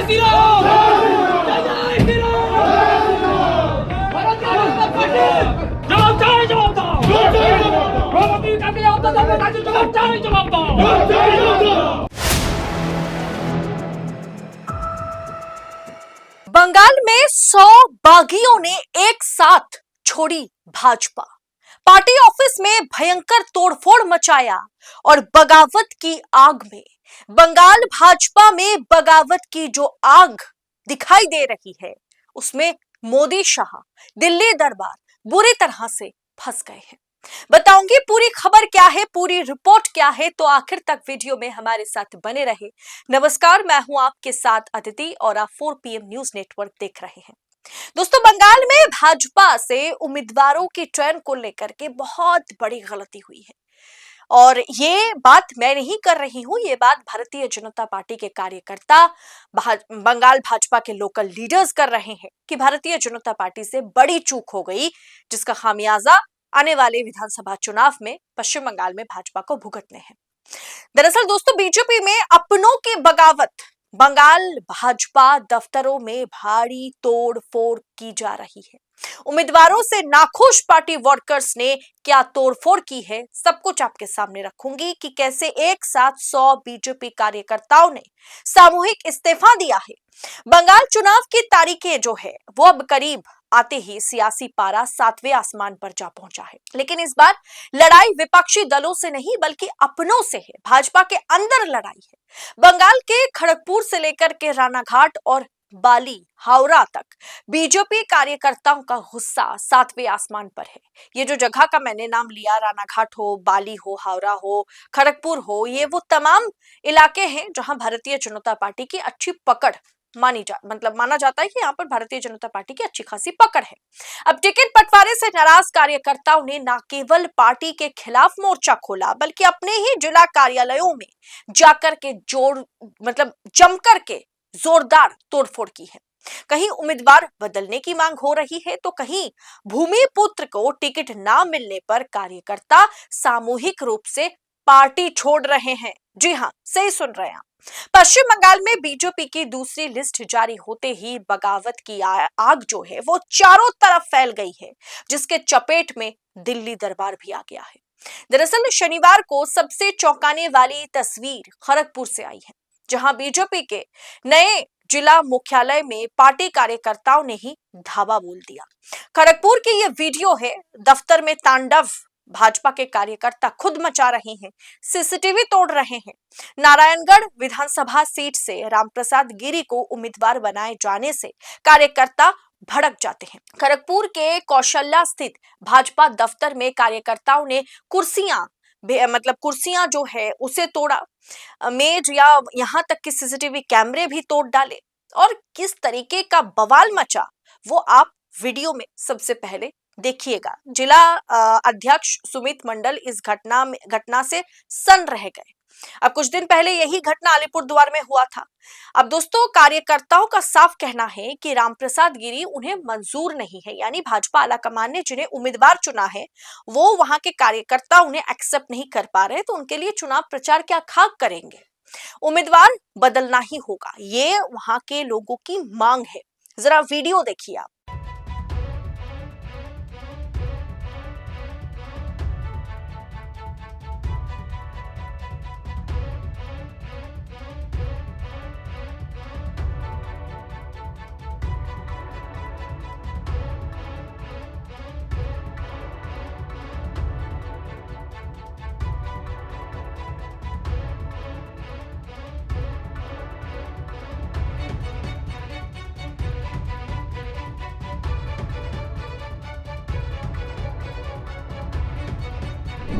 श्री राम जय श्री राम भारतीय जनता पार्टी जवाब बंगाल में 100 बागियों ने एक साथ छोड़ी भाजपा। पार्टी ऑफिस में भयंकर तोड़फोड़ मचाया और बगावत की आग में बंगाल भाजपा में बगावत की जो आग दिखाई दे रही है उसमें मोदी शाह दिल्ली दरबार बुरी तरह से फंस गए हैं। बताऊंगी पूरी खबर क्या है, पूरी रिपोर्ट क्या है, तो आखिर तक वीडियो में हमारे साथ बने रहे। नमस्कार, मैं हूं आपके साथ अदिति और आप 4 PM न्यूज नेटवर्क देख रहे हैं। दोस्तों, बंगाल में भाजपा से उम्मीदवारों की चयन को लेकर के बहुत बड़ी गलती हुई है और ये बात मैं नहीं कर रही हूं, ये बात भारतीय जनता पार्टी के कार्यकर्ता बंगाल भाजपा के लोकल लीडर्स कर रहे हैं कि भारतीय जनता पार्टी से बड़ी चूक हो गई, जिसका खामियाजा आने वाले विधानसभा चुनाव में पश्चिम बंगाल में भाजपा को भुगतने हैं। दरअसल दोस्तों, बीजेपी में अपनों की बगावत, बंगाल भाजपा दफ्तरों में भारी तोड़ फोड़ की जा रही है। उम्मीदवारों से नाखुश पार्टी वर्कर्स ने क्या तोड़फोड़ की है, सब कुछ आपके सामने रखूंगी कि कैसे एक साथ 100 बीजेपी कार्यकर्ताओं ने सामूहिक इस्तीफा दिया है। बंगाल चुनाव की तारीखें जो है वो अब करीब आते ही सियासी पारा 7वें आसमान पर जा पहुंचा है, लेकिन इस बार लड़ाई विपक्षी दलों से नहीं बल्कि अपनों से है। भाजपा के अंदर लड़ाई है। बंगाल के खड़गपुर से लेकर के रानाघाट और बाली हावड़ा तक बीजेपी कार्यकर्ताओं का गुस्सा 7वें आसमान पर है। ये जो जगह का मैंने नाम लिया, रानाघाट हो, बाली हो, हावड़ा हो, खड़गपुर हो, ये वो तमाम इलाके हैं जहां भारतीय जनता पार्टी की अच्छी पकड़ माना जाता है कि यहाँ पर भारतीय जनता पार्टी की अच्छी खासी पकड़ है। अब टिकट बंटवारे से नाराज कार्यकर्ताओं ने न केवल पार्टी के खिलाफ मोर्चा खोला बल्कि अपने ही जिला कार्यालयों में जाकर के जमकर के जोरदार तोड़फोड़ की है। कहीं उम्मीदवार बदलने की मांग हो रही है तो कहीं भूमिपुत्र को टिकट ना मिलने पर कार्यकर्ता सामूहिक रूप से पार्टी छोड़ रहे हैं। जी हां, सही सुन रहे हैं। पश्चिम बंगाल में बीजेपी की दूसरी लिस्ट जारी होते ही बगावत की आग जो है वो चारों तरफ फैल गई है, जिसके चपेट में दिल्ली दरबार भी आ गया है। दरअसल शनिवार को सबसे चौंकाने वाली तस्वीर खड़गपुर से आई है, जहां बीजेपी के नए जिला मुख्यालय में पार्टी कार्यकर्ताओं ने ही धावा बोल दिया। खड़गपुर की यह वीडियो है। दफ्तर में तांडव भाजपा के कार्यकर्ता खुद मचा रहे हैं, सीसीटीवी तोड़ रहे हैं। नारायणगढ़ विधानसभा सीट से रामप्रसाद गिरी को उम्मीदवार बनाए जाने से कार्यकर्ता भड़क जाते हैं। खड़गपुर के कौशल्या स्थित भाजपा दफ्तर में कार्यकर्ताओं ने कुर्सियां जो है उसे तोड़ा, मेज या यहां तक कि सीसीटीवी कैमरे भी तोड़ डाले और किस तरीके का बवाल मचा वो आप वीडियो में सबसे पहले देखिएगा। जिला अध्यक्ष सुमित मंडल इस घटना से सन्न रह गए। अब कुछ दिन पहले यही घटना अलीपुरद्वार में हुआ था। अब दोस्तों, कार्यकर्ताओं का साफ कहना है कि रामप्रसाद गिरी उन्हें मंजूर नहीं है, यानी भाजपा आलाकमान ने जिन्हें उम्मीदवार चुना है वो वहां के कार्यकर्ता उन्हें एक्सेप्ट नहीं कर पा रहे, तो उनके लिए चुनाव प्रचार क्या खाक करेंगे। उम्मीदवार बदलना ही होगा, ये वहां के लोगों की मांग है। जरा वीडियो देखिए आप।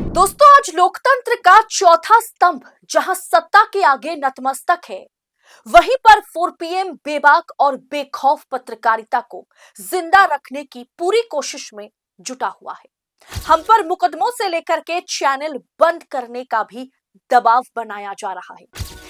दोस्तों, आज लोकतंत्र का चौथा स्तंभ जहां सत्ता के आगे नतमस्तक है, वहीं पर 4 PM बेबाक और बेखौफ पत्रकारिता को जिंदा रखने की पूरी कोशिश में जुटा हुआ है। हम पर मुकदमों से लेकर के चैनल बंद करने का भी दबाव बनाया जा रहा है,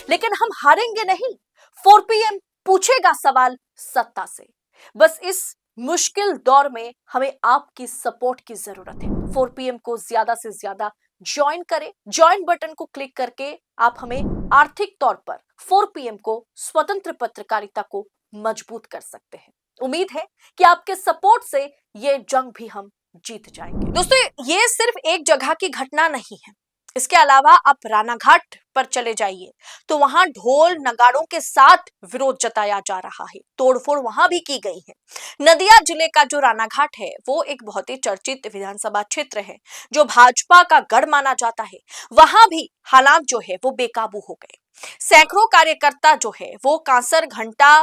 लेकिन हम हारेंगे नहीं। 4 PM पूछेगा सवाल सत्ता से। बस इस मुश्किल दौर में हमें आपकी सपोर्ट की जरूरत है। 4 PM को ज्यादा से ज्यादा ज्वाइन करें। ज्वाइन बटन को क्लिक करके आप हमें आर्थिक तौर पर 4 PM को स्वतंत्र पत्रकारिता को मजबूत कर सकते हैं। उम्मीद है कि आपके सपोर्ट से ये जंग भी हम जीत जाएंगे। दोस्तों, ये सिर्फ एक जगह की घटना नहीं है। इसके अलावा आप रानाघाट पर चले जाइए तो वहां ढोल नगाड़ों के साथ विरोध जताया जा रहा है, तोड़फोड़ वहां भी की गई है। नदिया जिले का जो रानाघाट है वो एक बहुत ही चर्चित विधानसभा क्षेत्र है जो भाजपा का गढ़ माना जाता है। वहां भी हालात जो है वो बेकाबू हो गए। सैकड़ों कार्यकर्ता जो है वो कांसर घंटा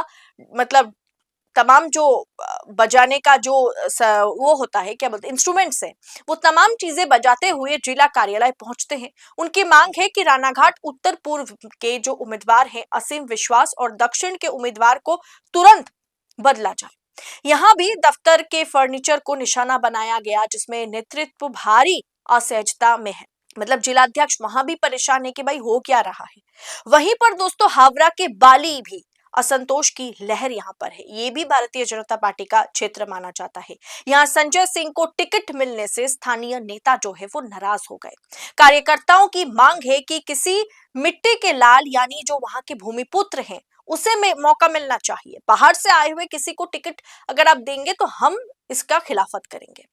मतलब तमाम जो बजाने का जो वो होता है, क्या बोलते इंस्ट्रूमेंट्स है, वो तमाम चीजें बजाते हुए जिला कार्यालय पहुंचते हैं। उनकी मांग है कि रानाघाट उत्तर पूर्व के जो उम्मीदवार हैं असीम विश्वास और दक्षिण के उम्मीदवार को तुरंत बदला जाए। यहाँ भी दफ्तर के फर्नीचर को निशाना बनाया गया, जिसमें नेतृत्व भारी असहजता में है। मतलब जिलाध्यक्ष वहां भी परेशान है कि भाई हो क्या रहा है। वहीं पर दोस्तों हावड़ा के बाली भी असंतोष की लहर यहां पर है। ये भी भारतीय जनता पार्टी का क्षेत्र माना जाता है। यहां संजय सिंह को टिकट मिलने से स्थानीय नेता जो है वो नाराज हो गए। कार्यकर्ताओं की मांग है कि किसी मिट्टी के लाल यानी जो वहां के भूमिपुत्र हैं उसे में मौका मिलना चाहिए। बाहर से आए हुए किसी को टिकट अगर आप देंगे तो हम इसका खिलाफत करेंगे।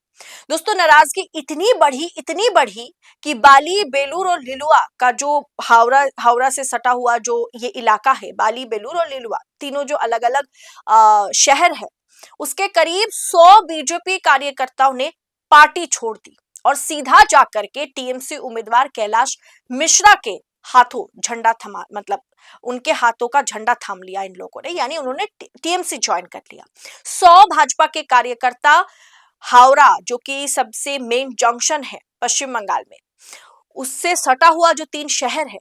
दोस्तों, नाराजगी इतनी बढ़ी कि बाली बेलूर और लिलुआ का जो हावड़ा से सटा हुआ जो ये इलाका है, बाली बेलूर और लिलुआ तीनों जो अलग अलग शहर है, उसके करीब 100 बीजेपी कार्यकर्ताओं ने पार्टी छोड़ दी और सीधा जाकर के टीएमसी उम्मीदवार कैलाश मिश्रा के हाथों झंडा थमा, मतलब उनके हाथों का झंडा थाम लिया इन लोगों ने, यानी उन्होंने टीएमसी ज्वाइन कर लिया। 100 भाजपा के कार्यकर्ता हावड़ा जो कि सबसे मेन जंक्शन है पश्चिम बंगाल में, उससे सटा हुआ जो 3 शहर है,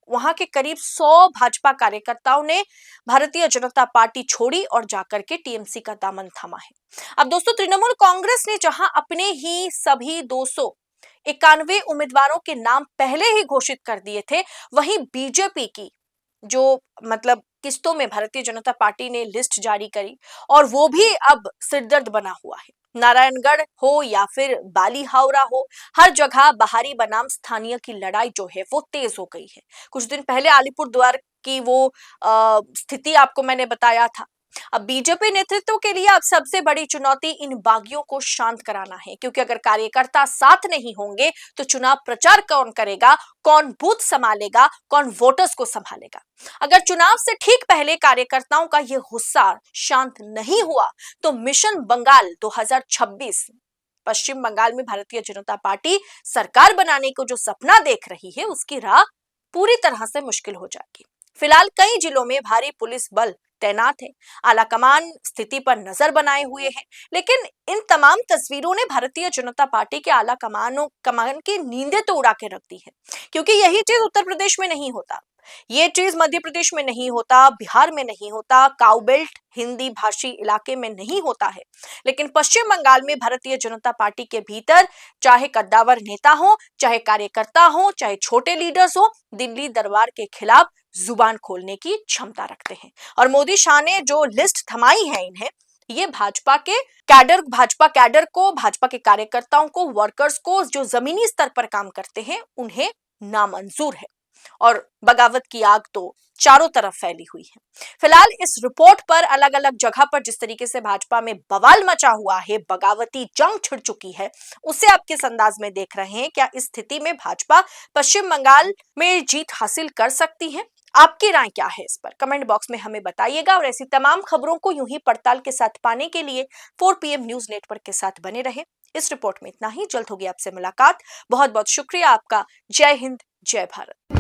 वहां के करीब 100 भाजपा कार्यकर्ताओं ने भारतीय जनता पार्टी छोड़ी और जाकर के टीएमसी का दामन थामा है। अब दोस्तों, तृणमूल कांग्रेस ने जहां अपने ही सभी 291 उम्मीदवारों के नाम पहले ही घोषित कर दिए थे, वहीं बीजेपी की जो मतलब किस्तों में भारतीय जनता पार्टी ने लिस्ट जारी करी और वो भी अब सिरदर्द बना हुआ है। नारायणगढ़ हो या फिर बाली हावड़ा हो, हर जगह बाहरी बनाम स्थानीय की लड़ाई जो है वो तेज हो गई है। कुछ दिन पहले अलीपुरद्वार की वो स्थिति आपको मैंने बताया था। अब बीजेपी नेतृत्व के लिए अब सबसे बड़ी चुनौती इन बागियों को शांत कराना है, क्योंकि अगर कार्यकर्ता साथ नहीं होंगे तो चुनाव प्रचार कौन करेगा, कौन बूथ संभालेगा, कौन वोटर्स को संभालेगा। अगर चुनाव से ठीक पहले कार्यकर्ताओं का यह गुस्सा शांत नहीं हुआ तो मिशन बंगाल 2026 पश्चिम बंगाल में भारतीय जनता पार्टी सरकार बनाने को जो सपना देख रही है उसकी राह पूरी तरह से मुश्किल हो जाएगी। फिलहाल कई जिलों में भारी पुलिस बल तैनात है, आलाकमान स्थिति पर नजर बनाए हुए हैं, लेकिन इन तमाम तस्वीरों ने भारतीय जनता पार्टी के आला कमान की नींदें तो उड़ा के रख दी है, क्योंकि यही चीज उत्तर प्रदेश में नहीं होता, ये चीज मध्य प्रदेश में नहीं होता, बिहार में नहीं होता, काउबेल्ट हिंदी भाषी इलाके में नहीं होता है, लेकिन पश्चिम बंगाल में भारतीय जनता पार्टी के भीतर चाहे कद्दावर नेता हो, चाहे कार्यकर्ता हो, चाहे छोटे लीडर्स हो, दिल्ली दरबार के खिलाफ जुबान खोलने की क्षमता रखते हैं। और मोदी शाह ने जो लिस्ट थमाई है इन्हें, ये भाजपा कैडर को, भाजपा के कार्यकर्ताओं को, वर्कर्स को जो जमीनी स्तर पर काम करते हैं उन्हें नामंजूर है और बगावत की आग तो चारों तरफ फैली हुई है। फिलहाल इस रिपोर्ट पर अलग अलग जगह पर जिस तरीके से भाजपा में बवाल मचा हुआ है, बगावती जंग छिड़ चुकी है, उसे आप किस अंदाज में देख रहे हैं? क्या इस स्थिति में भाजपा पश्चिम बंगाल में जीत हासिल कर सकती है? आपकी राय क्या है इस पर? कमेंट बॉक्स में हमें बताइएगा और ऐसी तमाम खबरों को यूं ही पड़ताल के साथ पाने के लिए 4 PM न्यूज नेटवर्क के साथ बने रहे। इस रिपोर्ट में इतना ही, जल्द होगी आपसे मुलाकात। बहुत बहुत शुक्रिया आपका। जय हिंद, जय भारत।